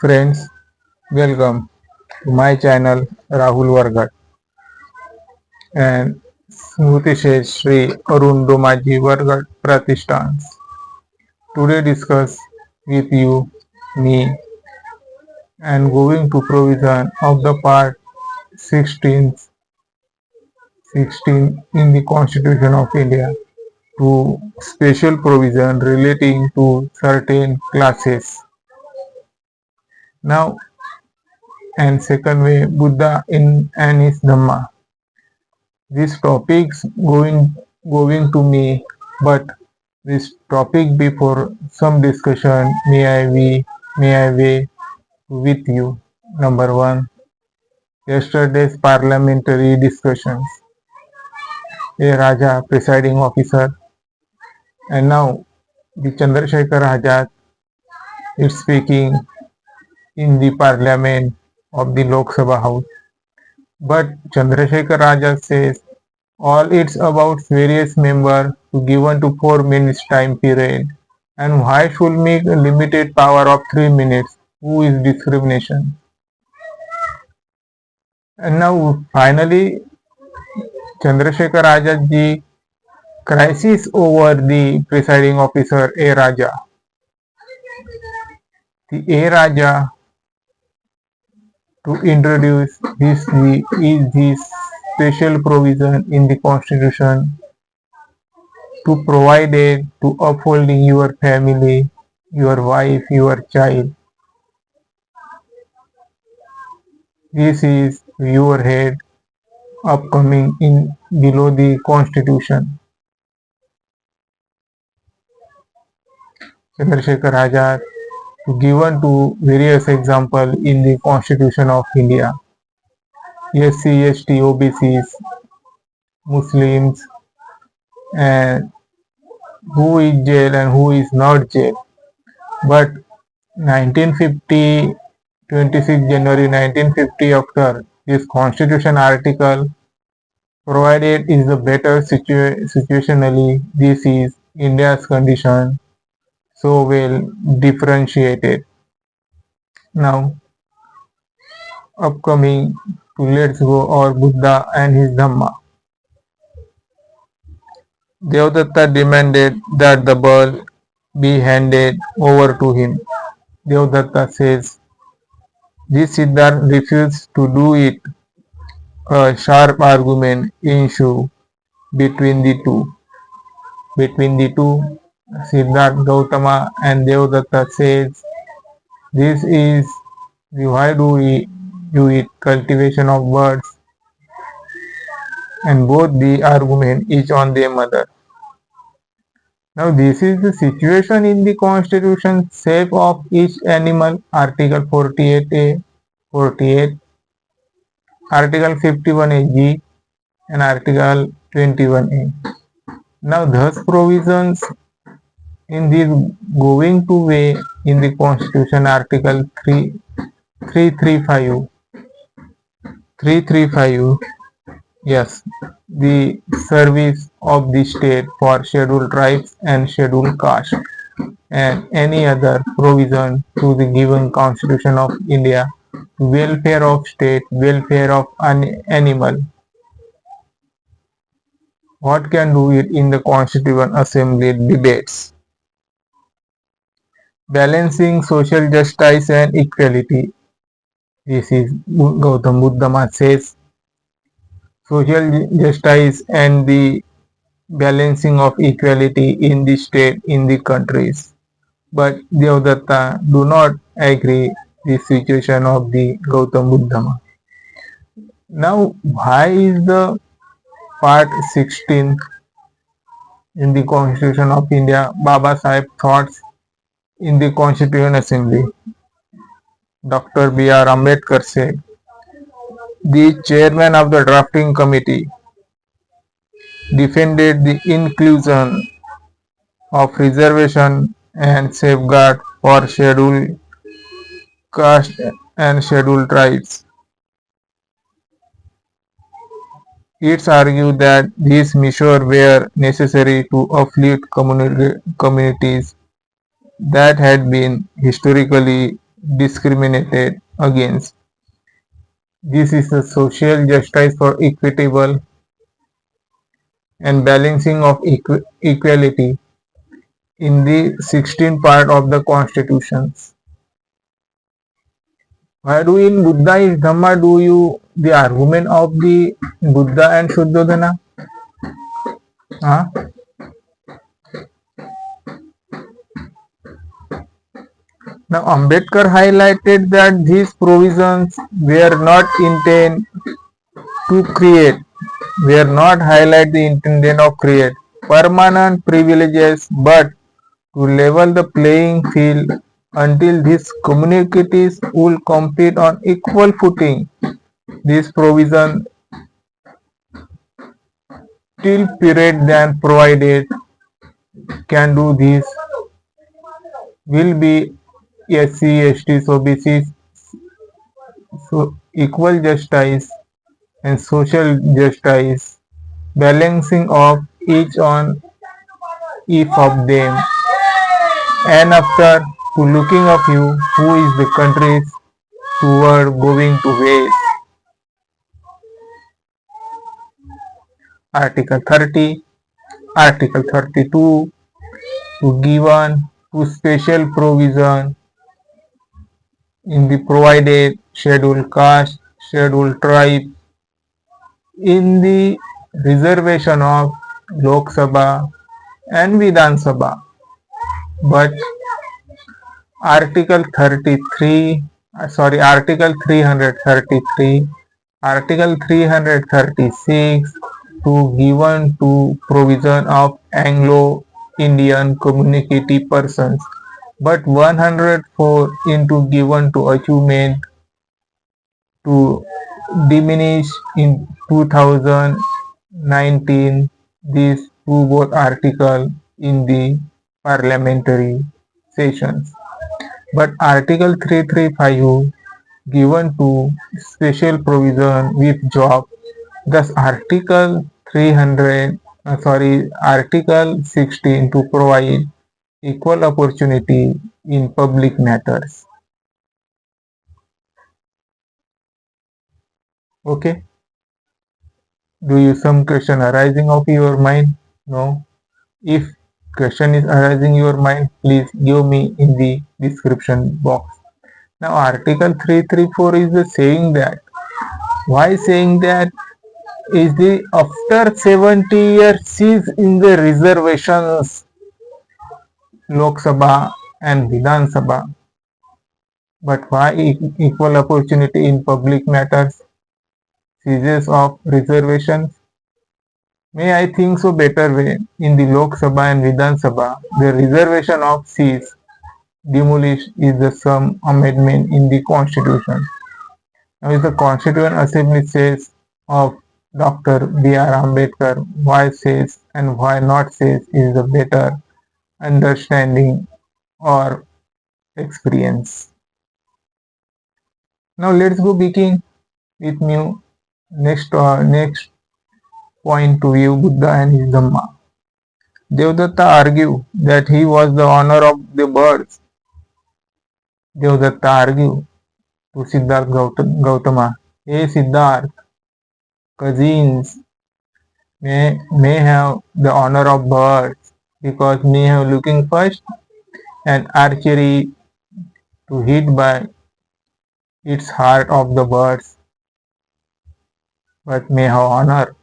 Friends, welcome to my channel Rahul Vargat and Smruti Shri Arun Domaji Vargat Pratistans. Today discuss with you me and going to provision of the part 16, 16 in the Constitution of India to special provision relating to certain classes. Now and second way Buddha in and his Dhamma. This topic's going to me, but this topic before some discussion may I with you. Number one, yesterday's parliamentary discussions. A Raja presiding officer, and now the Chandrashekhar Azad is speaking in the parliament of the Lok Sabha House. But Chandrashekhar Azad says all it's about various members to given to 4 minutes time period, and why should make a limited power of 3 minutes? Who is discrimination? And now finally Chandrashekhar Azad ji crisis over the presiding officer A Raja. The A Raja to introduce this is this special provision in the constitution to provide it to upholding your family, your wife, your child. This is your head upcoming in below the constitution. Chandrashekhar Azad given to various example in the constitution of India. SC, ST, OBCs, Muslims, and who is jail and who is not jail. But 1950, 26 January 1950 after this constitution article provided is the better situationally this is India's condition so well differentiated. Now upcoming to let's go our Buddha and his Dhamma. Devadatta demanded that the ball be handed over to him. Devadatta says this Siddhartha refused to do it. A sharp argument ensued between the two. Siddhartha Gautama and Devadatta says this is the why do we do it cultivation of birds, and both the argument is on their mother. Now this is the situation in the constitution shape of each animal, article 48a, 48, article 51a G and article 21a. Now thus provisions in this going to way in the constitution article 335, yes, the service of the state for scheduled tribes and scheduled caste and any other provision to the given constitution of India, welfare of state, welfare of animal. What can do it in the constituent assembly debates? Balancing social justice and equality. This is Gautam Buddha says social justice and the balancing of equality in the state, in the countries. But Devadatta do not agree the situation of the Gautam Buddha. Now why is the part 16 in the Constitution of India, Baba Sahib thoughts in the Constituent Assembly? Dr. B.R. Ambedkar said, the chairman of the drafting committee defended the inclusion of reservation and safeguard for scheduled caste and scheduled tribes. It's argued that these measures were necessary to uplift communities that had been historically discriminated against. This is a social justice for equitable and balancing of equality in the 16th part of the constitutions. Why do in Buddha is Dhamma do you the argument of the Buddha and Shuddhodana? Huh? Now Ambedkar highlighted that these provisions were not intended to create, were not highlight the intention of create permanent privileges, but to level the playing field until these communities will compete on equal footing. This provision till period than provided can do this will be SC, ST, OBC, so equal justice and social justice, balancing of each on each of them. And after to looking of you, who is the countries toward going to waste. Article 30, Article 32, to given to special provision in the provided scheduled caste, scheduled tribe in the reservation of Lok Sabha and Vidhan Sabha. But Article 33, Article 333, Article 336 to given to provision of Anglo-Indian community persons, but 104 into given to achievement to diminish in 2019 these two both articles in the parliamentary sessions. But Article 335 given to special provision with job. Thus Article 16 to provide equal opportunity in public matters. Okay. Do you some question arising of your mind? No. If question is arising your mind, please give me in the description box. Now Article 334 is the saying that. Why saying that? Is the after 70 years seats in the reservations Lok Sabha and Vidhan Sabha. But why equal opportunity in public matters? Seizures of reservations? May I think so better way in the Lok Sabha and Vidhan Sabha, the reservation of seats demolished is the some amendment in the constitution. Now if the Constituent Assembly says of Dr. B.R. Ambedkar, why says and why not says is a better understanding or experience. Now let's go begin with new next point to view Buddha and his Dhamma. Devdatta argued that he was the honor of the birds. Devdatta argued to Siddhartha Gautama, hey Siddhartha, cousins may have the honor of birds because may have looking first and archery to hit by its heart of the birds, but may have honor.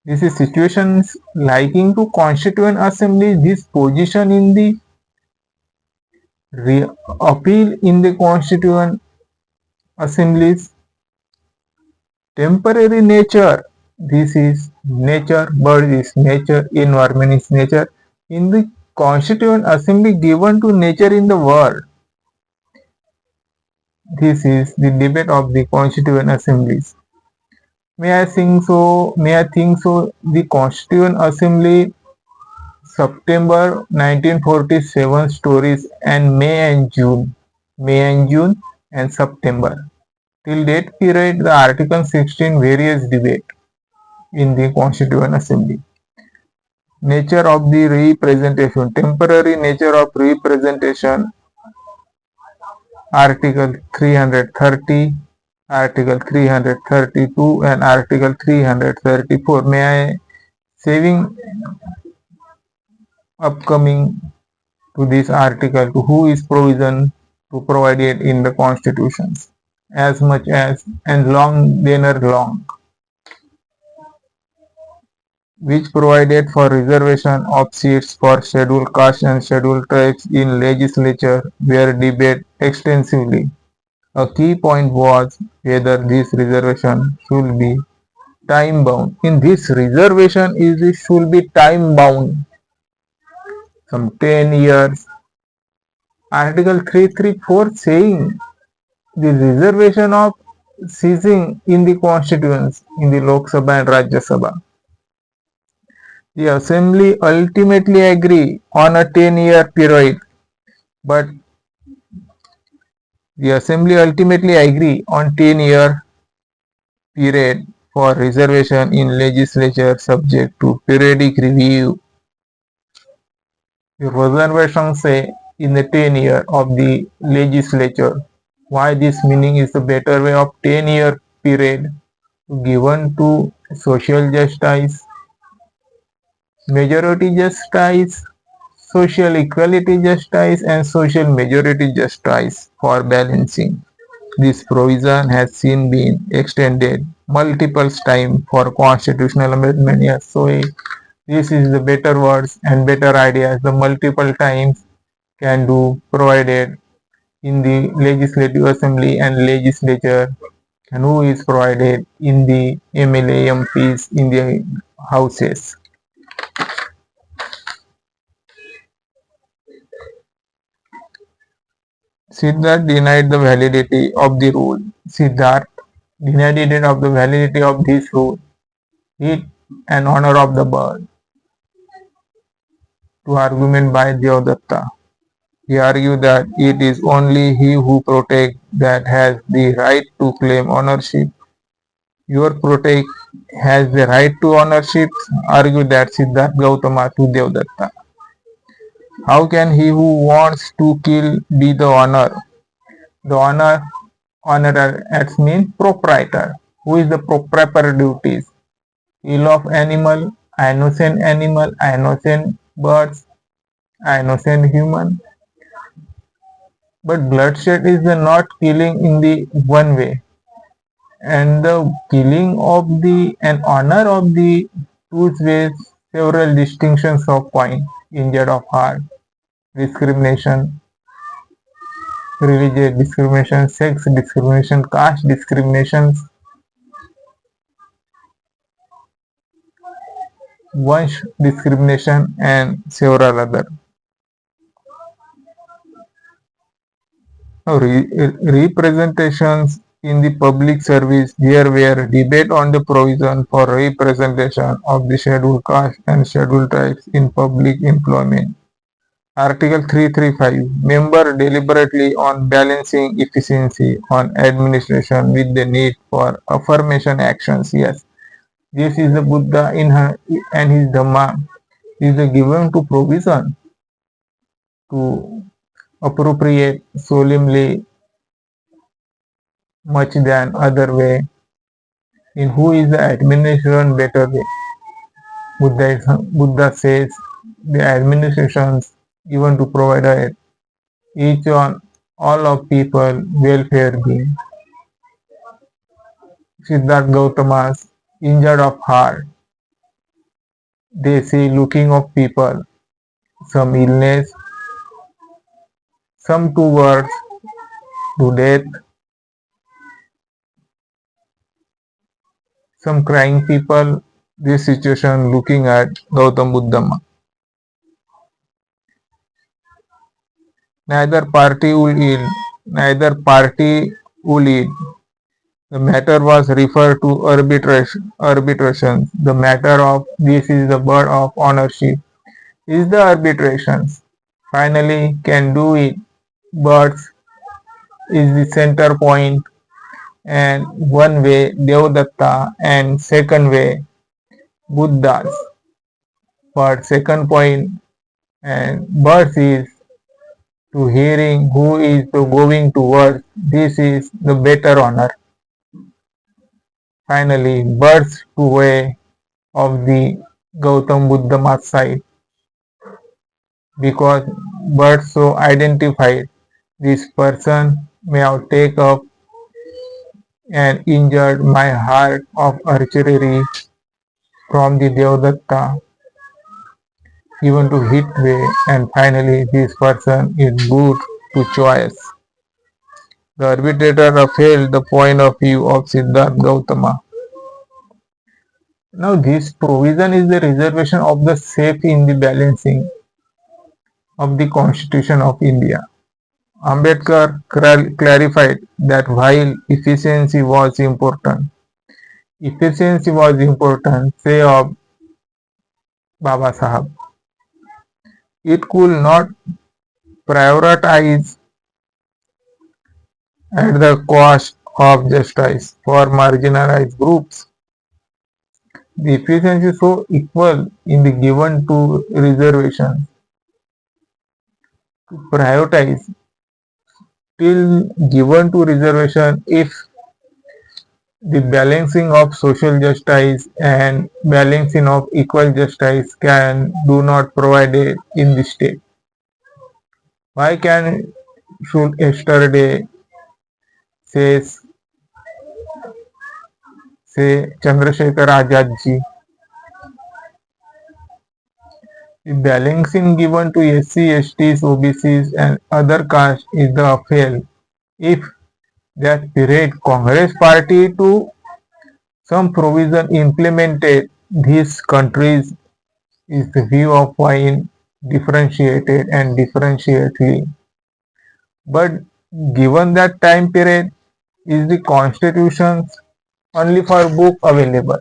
This is situations liking to Constituent Assembly, this position in the appeal in the Constituent Assemblies. Temporary nature, this is nature, bird is nature, environment is nature. In the Constituent Assembly given to nature in the world. This is the debate of the Constituent Assemblies. May I think so? The Constituent Assembly September 1947 stories and May and June and September. Till that period, the Article 16 various debate in the Constituent Assembly. Nature of the representation, temporary nature of representation Article 330, Article 332 and Article 334. May I saving upcoming to this article to who is provision to provide it in the constitutions as much as and long denner long, which provided for reservation of seats for scheduled castes and scheduled tribes in legislature were debated extensively. A key point was whether this reservation should be time bound. In this reservation it should be time bound, some 10 years. Article 334 saying the reservation of seating in the constituents in the Lok Sabha and Rajya Sabha. The assembly ultimately agree on a 10-year period, but the assembly ultimately agree on 10-year period for reservation in legislature subject to periodic review. The reservation say in the 10-year of the legislature. Why this meaning is the better way of 10-year period given to social justice, majority justice, social equality justice and social majority justice for balancing. This provision has seen been extended multiple times for constitutional amendment. Yes, so this is the better words and better ideas. The multiple times can do provided in the legislative assembly and legislature, and who is provided in the MLA MPs in the houses. Siddharth denied the validity of the rule. Siddharth denied it of the validity of this rule. It an honor of the bird. To argument by Devdatta. He argued that it is only he who protects that has the right to claim ownership. Your protect has the right to ownership, argued that Siddharth Gautama to Devdatta. How can he who wants to kill be the owner? The owner as means proprietor. Who is the proper duties? Ill of animal, innocent birds, innocent human. But bloodshed is the not killing in the one way, and the killing of the and honor of the two ways several distinctions of point, injured of heart, discrimination, religious discrimination, sex discrimination, caste discrimination, vansh discrimination, and several other. Representations in the public service. There were debate on the provision for representation of the scheduled caste and scheduled tribes in public employment. Article 335. Member deliberately on balancing efficiency on administration with the need for affirmation actions. Yes, this is the Buddha in her and his Dhamma is given to provision to appropriate solemnly much than other way. In who is the administration better way? Buddha says the administrations given to provide each on all of people welfare being. Siddharth Gautama's injured of heart. They say looking of people, some illness, some towards to death, some crying people. This situation looking at Gautam Buddha. Neither party will yield. Neither party will yield. The matter was referred to arbitration. The matter of this is the bird of ownership is the arbitrations. Finally can do it. Birds is the center point, and one way Devdatta and second way Buddhas. But second point and birds is to hearing who is the going to work. This is the better honor. Finally, birds to way of the Gautam Buddha side because birds so identified this person may have taken up and injured my heart of archery from the Devadatta even to hit way and finally this person is good to choice. The arbitrator upheld the point of view of Siddhartha Gautama. Now this provision is the reservation of the safe in the balancing of the Constitution of India. Ambedkar clarified that while efficiency was important, say of Baba Sahab, it could not prioritize at the cost of justice for marginalized groups. The efficiency is so equal in the given to reservation to prioritize till given to reservation if the balancing of social justice and balancing of equal justice can do not provided in the state. Why can should yesterday says say Chandrashekhar Azad ji the balancing given to SC, STs, OBCs and other castes is the affair if that period Congress party to some provision implemented these countries is the view of wine differentiated and differentiately. But given that time period, is the constitutions only for book available?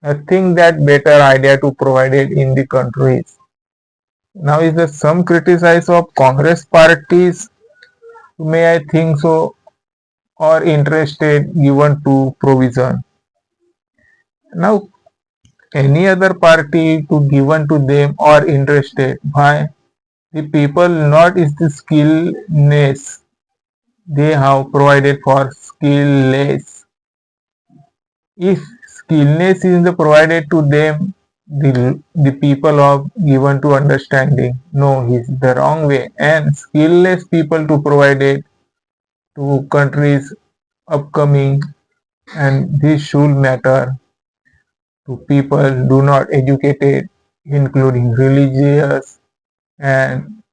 I think that better idea to provide it in the countries. Now is there some criticize of Congress parties? May I think so or interested given to provision. Now any other party to given to them or interested. Why? The people not is the skillness they have provided for skillless. If skillness is the provided to them, the people of given to understanding. No, is the wrong way. And skillless people to provide it to countries upcoming and this should matter to people do not educated including religious and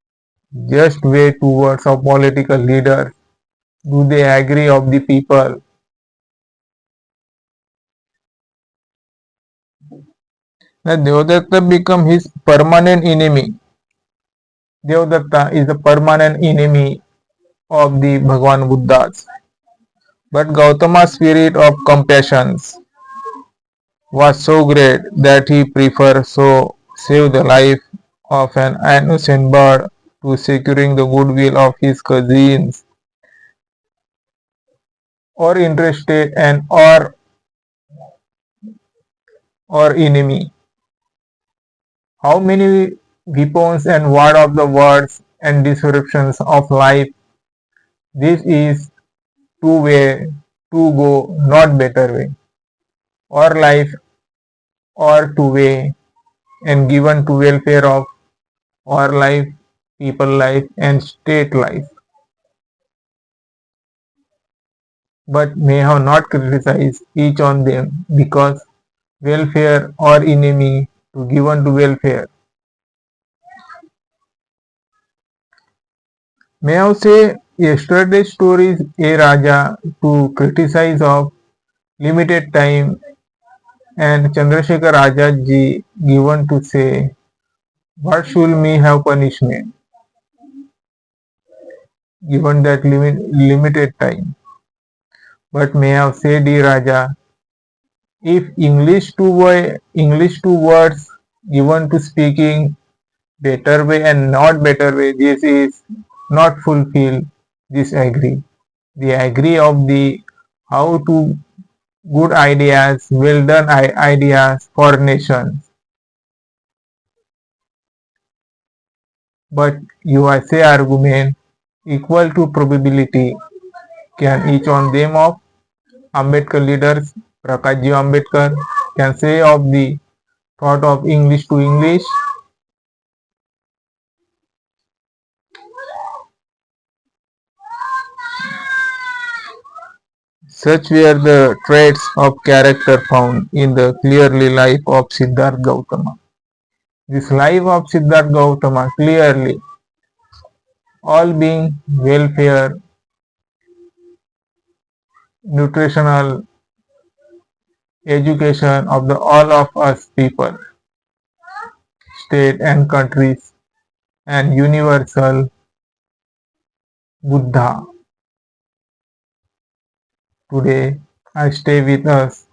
just way towards a political leader. Do they agree of the people? That Devadatta become his permanent enemy. Devadatta is a permanent enemy of the Bhagwan Buddhas. But Gautama's spirit of compassion was so great that he preferred so save the life of an innocent bird to securing the goodwill of his cousins or interested and or enemy. How many weapons and word of the words and descriptions of life. This is two way to go, not better way. Or life or two way and given to welfare of or life, people life and state life. But may have not criticized each on them because welfare or enemy to given to welfare. May I say yesterday's stories a Raja to criticize of limited time and Chandrashekhar Azad ji given to say what should me have punishment given that limited time. But may have said the Raja if English two words given to speaking better way and not better way, this is not fulfill this agree. The agree of the how to good ideas, well done ideas for nations. but USA argument equal to probability. Can each one them of Ambedkar leaders, Prakashji Ambedkar, can say of the thought of English to English? Such were the traits of character found in the clearly life of Siddhartha Gautama. This life of Siddhartha Gautama clearly, all being welfare, nutritional, education of the all of us people, state and countries, and universal Buddha. Today, I stay with us